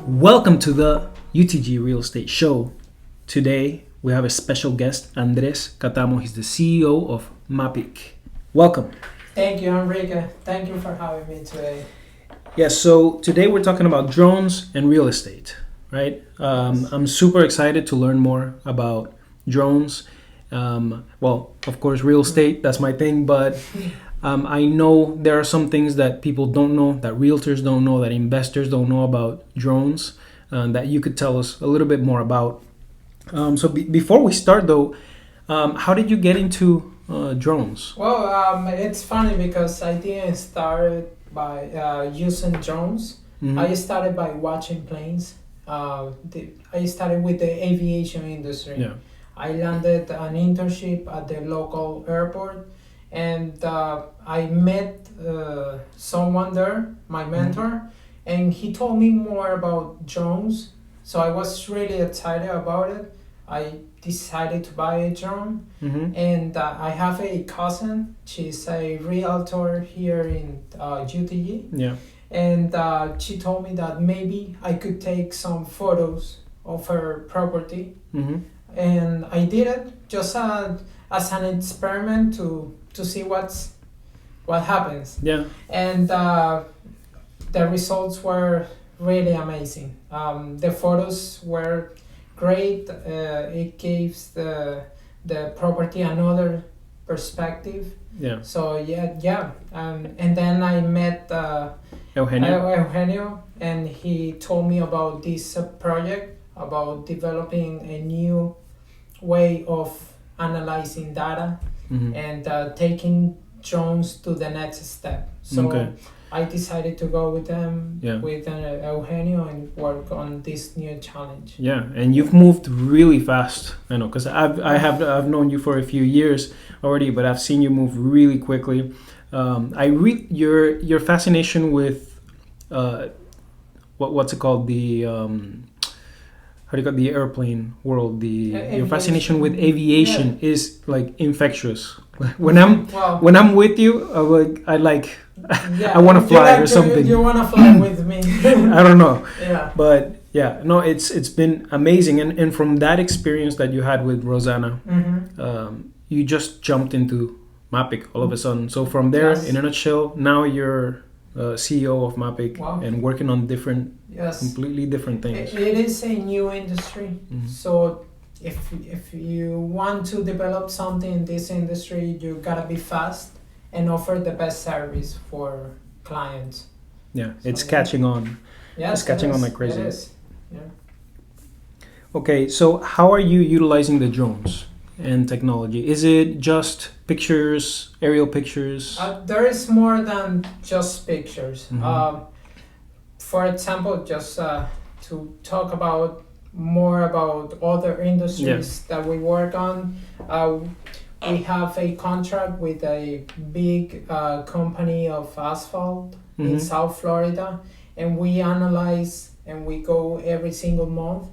Welcome to the UTG Real Estate Show. Today we have a special guest, Andrés Catamo. He's the CEO of Mapik. Welcome. Thank you, Enrique. Thank you for having me today. Yes, so today we're talking about drones and real estate, right? I'm super excited to learn more about drones. Well, of course, real estate, that's my thing, but I know there are some things that people don't know, that realtors don't know, that investors don't know about drones, that you could tell us a little bit more about. Before we start though, how did you get into drones? Well, it's funny because I didn't start by using drones. Mhm. I started by watching planes. I started with the aviation industry. Yeah. I landed an internship at the local airport, and I met someone there, my mentor, and he told me more about drones. So I was really excited about it. I decided to buy a drone, Mm-hmm. and I have a cousin. She's a realtor here in UTG, Yeah. and she told me that maybe I could take some photos of her property, Mm-hmm. and I did it just as an experiment to see what happens. Yeah. And the results were really amazing. The photos were great. It gives the property another perspective. Yeah. So yeah. And then I met Eugenio. Eugenio, and he told me about this project about developing a new way of analyzing data Mm-hmm. and taking drones to the next step. So Okay. I decided to go with them, Yeah. with Eugenio, and work on this new challenge. Yeah, and you've moved really fast. I know, because I've known you for a few years already, but I've seen you move really quickly. I read your fascination with what's it called, the how do you call the airplane world, your fascination with aviation is like infectious. when I'm with you, I want to you fly like or something. You want to fly with me? I don't know. Yeah. But yeah, no, it's been amazing, and from that experience that you had with Rosanna, you just jumped into Mapik all of a sudden. So from there, Yes. in a nutshell, now you're CEO of Mapik. Wow. And working on Yes. completely different things. It is a new industry. Mhm. So if you want to develop something in this industry, you gotta be fast and offer the best service for clients. Yeah, it's So- catching on. Yes, It's catching it on is. like crazy. It is. Yeah. Okay, so how are you utilizing the drones and technology? Is it just pictures, aerial pictures? There is more than just pictures. Mhm. For example, just to talk about more about other industries that we work on, we have a contract with a big company of asphalt in Mhm. South Florida, and we analyze and we go every single month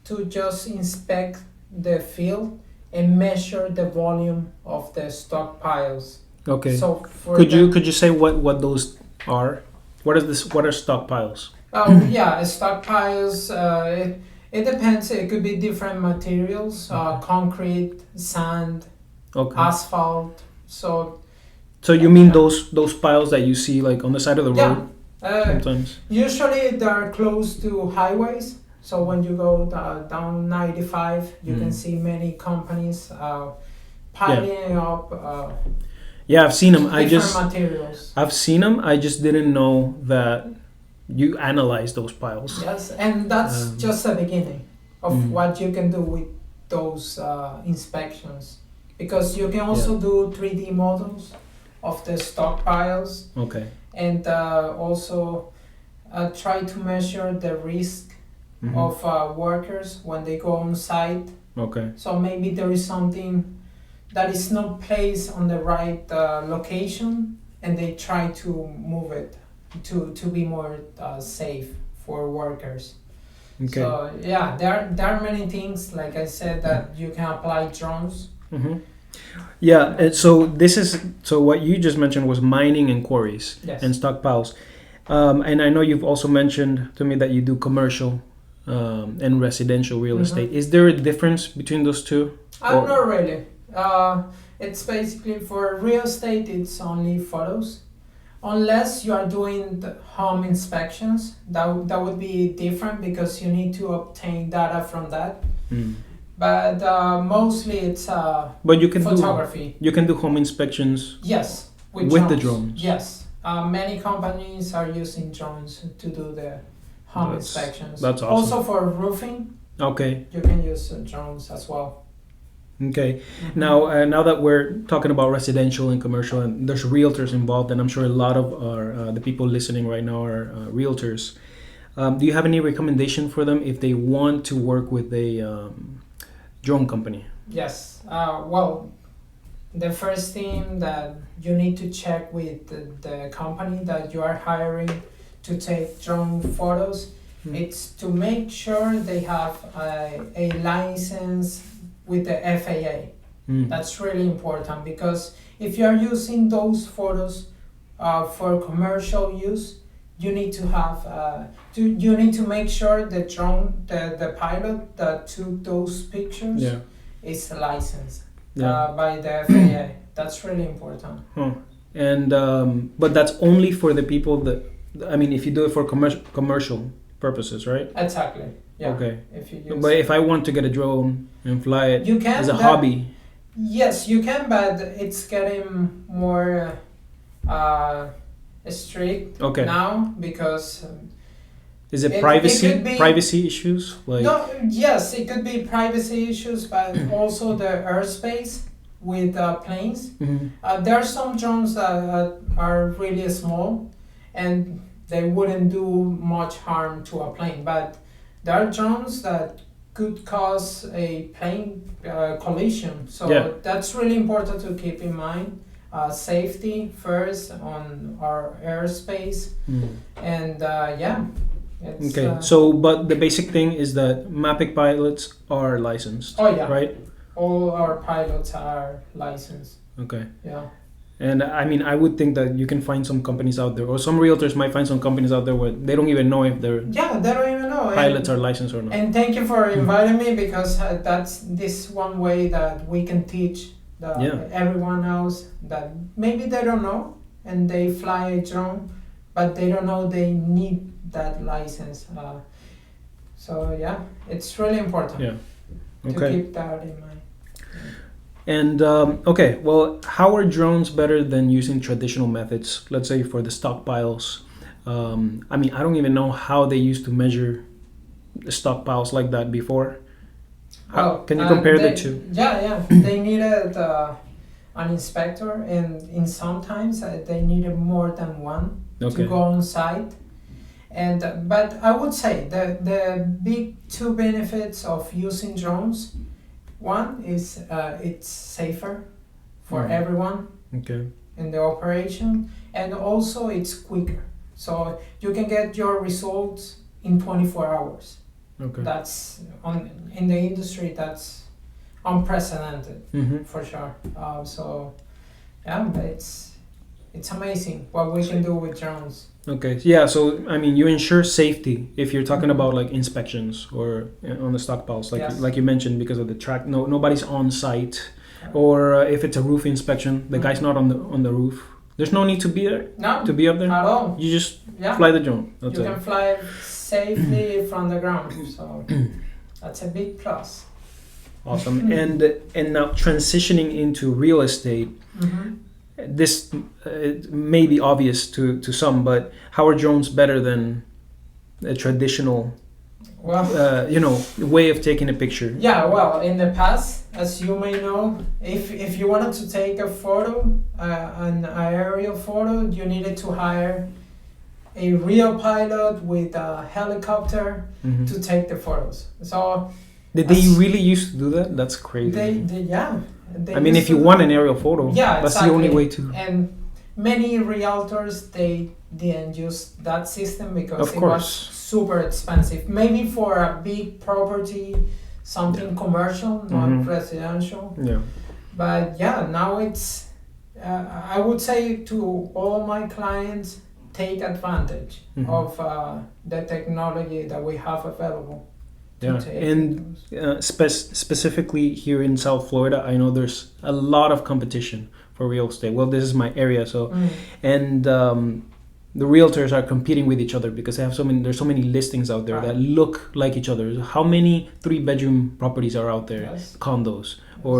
to just inspect the field and measure the volume of the stockpiles. Okay. So for Could the- you say what those are? What is this? What are stockpiles? Yeah, stockpiles. It depends. It could be different materials: concrete, sand, Okay. asphalt. So So you mean those piles that you see like on the side of the Yeah. road uh, sometimes? usually they're close to highways. So when you go down 95, you can see many companies piling up Yeah, I've seen them. different materials. I've seen them. I just didn't know that you analyze those piles. Yes, and that's just the beginning of Mm. what you can do with those inspections, because you can also do 3D models of the stockpiles, Okay. and also try to measure the risk Mhm. of workers when they go on site. Okay. So maybe there is something that is not placed on the right location, and they try to move it to be more safe for workers. Okay. So yeah, there are many things, like I said, that you can apply drones. Mm-hmm. Yeah, and so what you just mentioned was mining and quarries Yes. and stockpiles. And I know you've also mentioned to me that you do commercial and residential real estate. Is there a difference between those two? Not really. It's basically for real estate, it's only photos. Unless you are doing the home inspections, that would be different because you need to obtain data from that. But mostly it's But you can photography. You can do home inspections. Yes, with the drones. Yes, many companies are using drones to do the home inspections. That's awesome. Also for roofing. Okay. You can use drones as well. Okay. Now that we're talking about residential and commercial, and there's realtors involved, and I'm sure a lot of the people listening right now are realtors. Do you have any recommendation for them if they want to work with a drone company? Yes. Well, the first thing that you need to check with the company that you are hiring to take drone photos, it's to make sure they have a license with the FAA. That's really important because if you are using those photos for commercial use, you need to have you need to make sure the drone, the pilot that took those pictures is licensed by the FAA. That's really important. And but that's only for the people that, I mean, if you do it for commercial purposes, right? Exactly. Yeah. Okay. If you use but if I want to get a drone and fly it you can, as a hobby. Yes, you can, but it's getting more strict now because is it privacy? It could be, privacy issues? Like no, yes, it could be privacy issues, but also the airspace with planes. There are some drones that are really small, and they wouldn't do much harm to a plane. But there are drones that could cause a plane collision. So that's really important to keep in mind. Safety first on our airspace, and okay. So, but the basic thing is that Mapik pilots are licensed. Oh yeah. Right. All our pilots are licensed. Okay. Yeah. And I mean, I would think that you can find some companies out there, or some realtors might find some companies out there where they don't even know if their they don't even know pilots are licensed or not. And thank you for inviting me because that's this one way that we can teach everyone else that maybe they don't know and they fly a drone, but they don't know they need that license. So yeah, it's really important. To keep that in mind. And okay, well, how are drones better than using traditional methods? Let's say for the stockpiles. I mean, I don't even know how they used to measure the stockpiles like that before. Can you compare the two? Yeah. They needed an inspector, and in sometimes they needed more than one to go on site. And but I would say the big two benefits of using drones. One is it's safer for everyone in the operation, and also it's quicker. So you can get your results in 24 hours. That's in the industry, that's unprecedented for sure. So yeah, it's amazing what we can do with drones. Okay. Yeah. So I mean, you ensure safety if you're talking about like inspections or on the stockpiles, like you mentioned, because of the track. Nobody's on site, or if it's a roof inspection, the guy's not on the roof. There's no need to be there. No. To be up there at all. You just fly the drone. That's you can fly safely from the ground. So that's a big plus. Awesome. And now transitioning into real estate. This it may be obvious to some, but how are drones better than a traditional way of taking a picture? Yeah, well, in the past, as you may know, if you wanted to take a photo, an aerial photo, you needed to hire a real pilot with a helicopter to take the photos. So did they really used to do that? That's crazy. They mean, if you want an aerial photo, that's the only way to. And many realtors, they didn't use that system because it was super expensive. Maybe for a big property, something commercial, not residential. Yeah. But now it's, I would say to all my clients, take advantage of the technology that we have available. Yeah, and specifically here in South Florida, I know there's a lot of competition for real estate. Well, this is my area, so and the realtors are competing with each other because they have there's so many listings out there that look like each other. How many 3-bedroom properties are out there, condos, or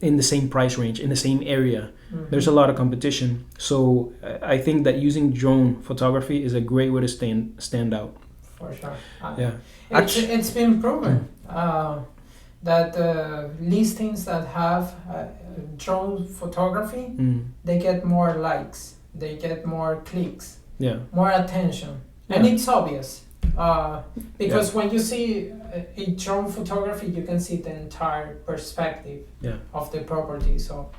in the same price range, in the same area? There's a lot of competition. So I think that using drone photography is a great way to stand out. For sure. Yeah. It's been proven that listings that have drone photography, they get more likes, they get more clicks, more attention, and it's obvious because when you see a drone photography, you can see the entire perspective of the property. So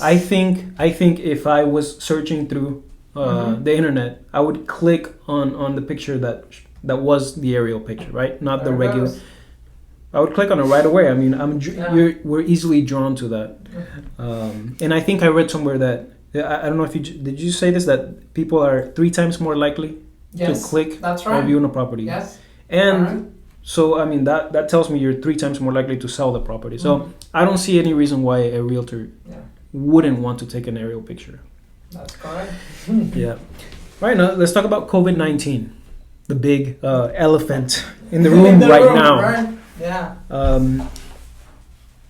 I think if I was searching through the internet, I would click on the picture that was the aerial picture, right? Not the regular. I would click on it right away. I mean, we're easily drawn to that. And I think I read somewhere that I don't know if did you say this, that people are 3 times more likely to click or view on a property. Yes. And so I mean that tells me you're 3 times more likely to sell the property. So I don't see any reason why a realtor wouldn't want to take an aerial picture. That's correct. Yeah. Right, now let's talk about COVID-19, the big elephant in the room now. Right? Yeah.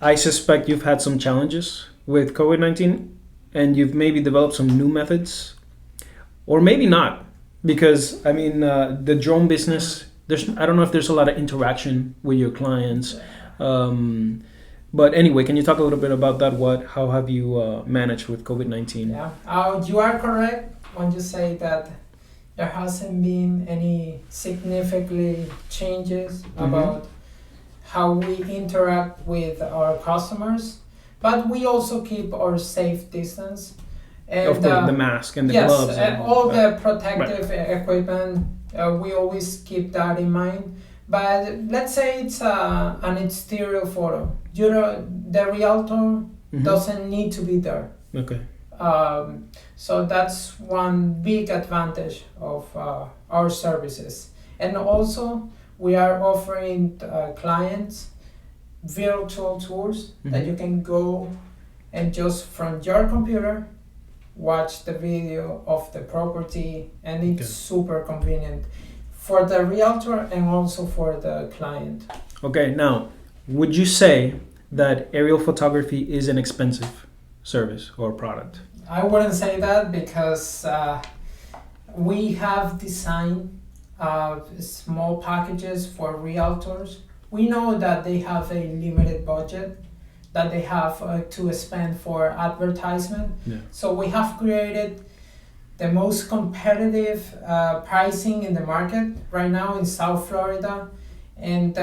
I suspect you've had some challenges with COVID-19, and you've maybe developed some new methods, or maybe not, because I mean the drone business. I don't know if there's a lot of interaction with your clients. But anyway, can you talk a little bit about that? How have you managed with COVID-19? Yeah, you are correct when you say that there hasn't been any significant changes about how we interact with our customers, but we also keep our safe distance. And, of course, the mask and the gloves. And all the protective equipment, we always keep that in mind. But let's say it's an exterior photo. The realtor doesn't need to be there. Okay. So that's one big advantage of our services. And also, we are offering clients virtual tours that you can go and just from your computer watch the video of the property, and it's super convenient for the realtor and also for the client. Okay, now, would you say that aerial photography is an expensive service or product? I wouldn't say that because we have designed small packages for realtors. We know that they have a limited budget that they have to spend for advertisement. So we have created the most competitive pricing in the market right now in South Florida, and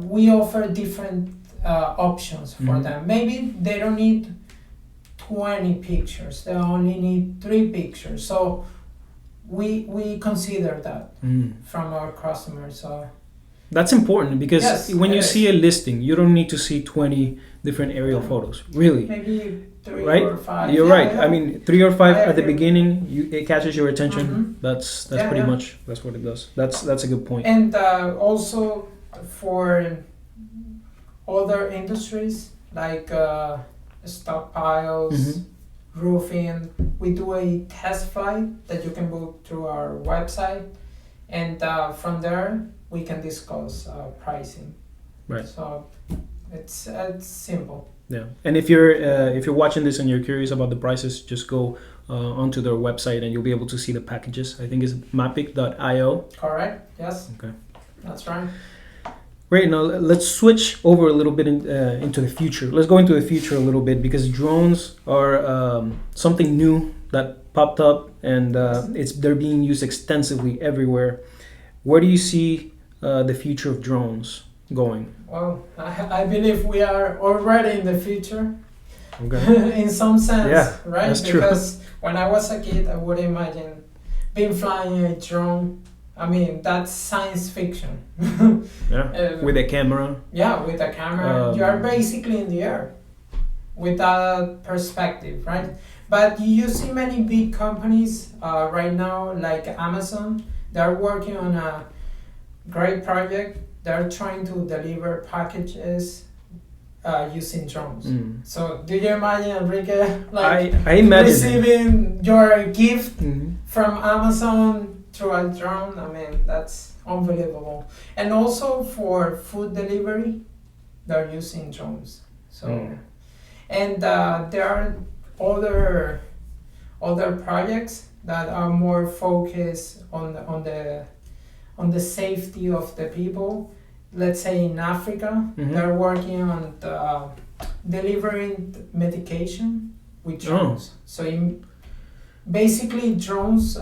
we offer different options for them. Maybe they don't need 20 pictures, they only need 3 pictures. So we consider that from our customers. So that's important because when you see a listing, you don't need to see 20 different aerial photos, really. Maybe 3 or 5. You're right. I mean, 3 or 5 at the beginning, it catches your attention. That's pretty much that's what it does. That's a good point. And also for other industries like stockpiles, roofing, we do a test flight that you can book through our website, and from there we can discuss pricing. Right. So it's simple. Yeah, and if you're watching this and you're curious about the prices, just go onto their website and you'll be able to see the packages. I think it's mapik.io. Correct. Yes. Okay. That's right. Great. Now let's switch over a little bit into the future. Let's go into the future a little bit because drones are something new that popped up, and they're being used extensively everywhere. Where do you see the future of drones going? Well, I believe we are already in the future. Okay. In some sense, right? That's because true. When I was a kid, I would imagine being flying a drone. I mean, that's science fiction. With a camera. Yeah, with a camera. You are basically in the air. with that perspective, right? But you see many big companies right now, like Amazon, they're working on a great project. They're trying to deliver packages using drones. So do you imagine, Enrique, like I imagine receiving your gift Mhm. from Amazon through a drone? I mean, that's unbelievable. And also for food delivery, they're using drones. So, and there are other projects that are more focused on the safety of the people. Let's say in Africa, they're working on delivering medication with drones. So basically, drones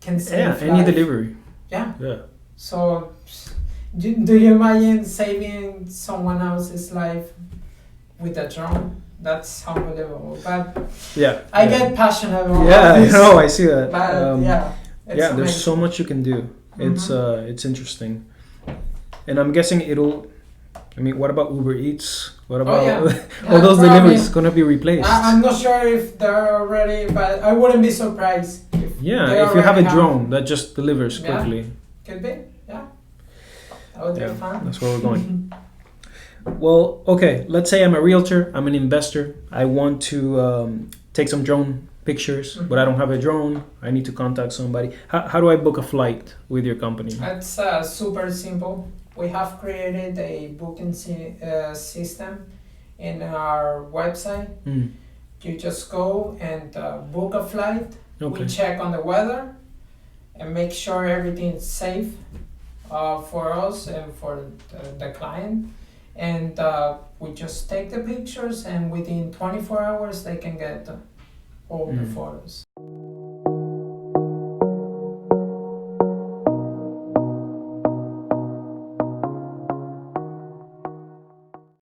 can save any life. delivery. Yeah. Yeah. So do you imagine saving someone else's life with a drone? That's unbelievable. But I get passionate about this. I see that. But it's there's amazing. so much you can do. It's interesting, and I'm guessing it'll. I mean, what about Uber Eats? What about all those deliveries gonna be replaced? I'm not sure if they're already, but I wouldn't be surprised. If if you have a drone that just delivers quickly. Could be, yeah. That would be fun. That's where we're going. Well, okay, let's say I'm a realtor, I'm an investor. I want to take some drone pictures, but I don't have a drone. I need to contact somebody. How do I book a flight with your company? It's super simple. We have created a booking system in our website. You just go and book a flight. We check on the weather and make sure everything is safe for us and for the client. And we just take the pictures, and within 24 hours they can get all the photos.